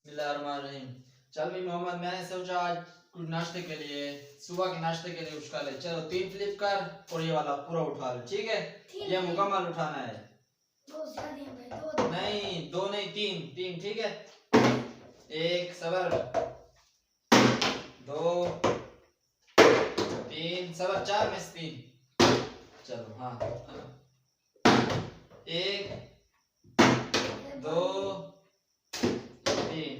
बिस्मिल्लाहिर्रहमानिर्रहीम। चल भी मोहम्मद, मैंने सोचा आज कुछ नाश्ते के लिए, सुबह के नाश्ते के लिए उसका ले। चलो 3 फ्लिप कर और ये वाला पूरा उठा ले, ठीक है? ये मुकम्मल उठाना है। नहीं 2 नहीं 3, ठीक है? 1 सबर, 2 3 सबर, 4 में से 3। चलो हाँ, 1 2 3,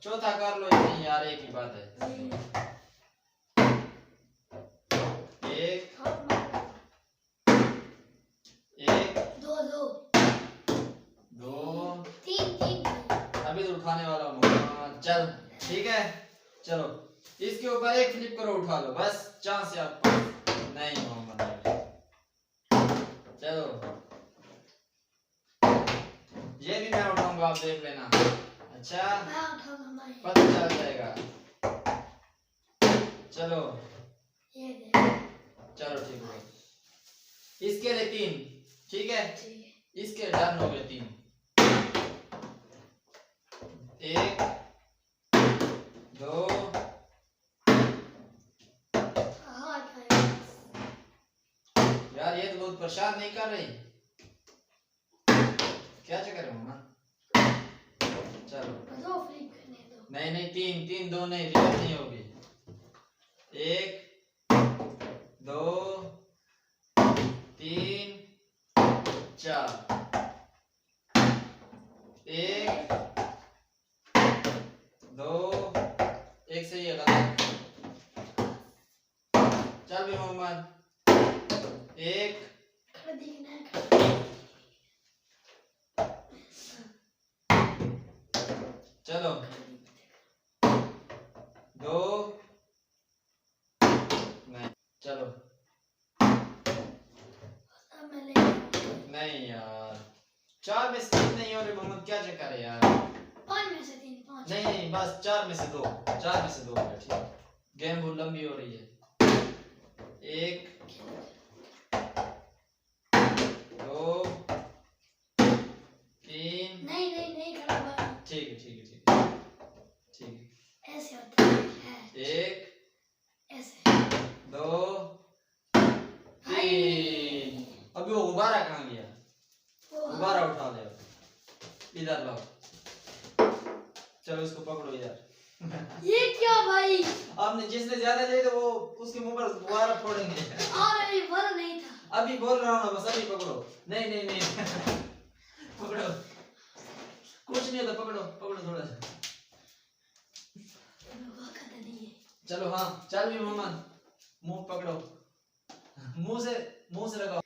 चौथा कर लो। नहीं यार, एक ही बात है। 1 1 2 3 अभी तो उठाने वाला हूँ। चल ठीक है, चलो इसके ऊपर 1 फ्लिप करो, उठा लो बस। चांस है आपको। नहीं मोहम्मद, चलो ये भी मैं उठाऊंगा, आप देख लेना। अच्छा पता चल जाएगा। चलो चलो ठीक है। इसके लिए 3, ठीक है? इसके डन हो गए 3। 1 2 यार, ये तो बहुत परेशान नहीं कर रही, क्या चक्कर है मम्मा? चलो नहीं 3 2 नहीं, रिवर्स नहीं होगी। 1 2 3 4 1 2 1 से ये गलत। चल भी मोहम्मद, 1 चलो 2 नहीं, चलो नहीं यार, 4 में से 3 नहीं हो रहे मोहम्मद, क्या चक्कर है यार? 5 में से 3, 5 नहीं बस 4 में से 2, 4 में से 2 है, ठीक। गेम बहुत लंबी हो रही है। 1 2 3 नहीं ठीक है ऐसे होता है। 1 ऐसे 2 3। अभी वो गुब्बारा कहाँ गया? गुब्बारा उठा ले, इधर लाओ। चलो इसको पकड़ो इधर। ये क्या भाई? आपने जिसने ज्यादा ले तो वो उसके मुंह पर गुब्बारा फोड़ेंगे। अरे बोल नहीं था। अभी बोल रहा हूँ ना, बस अभी पकड़ो। नहीं पकड़ो, कुछ नहीं होता, पकड़ो थोड़ा सा। चलो हाँ, चल भी मोहम्मद, मुंह पकड़ो, मुंह से लगाओ।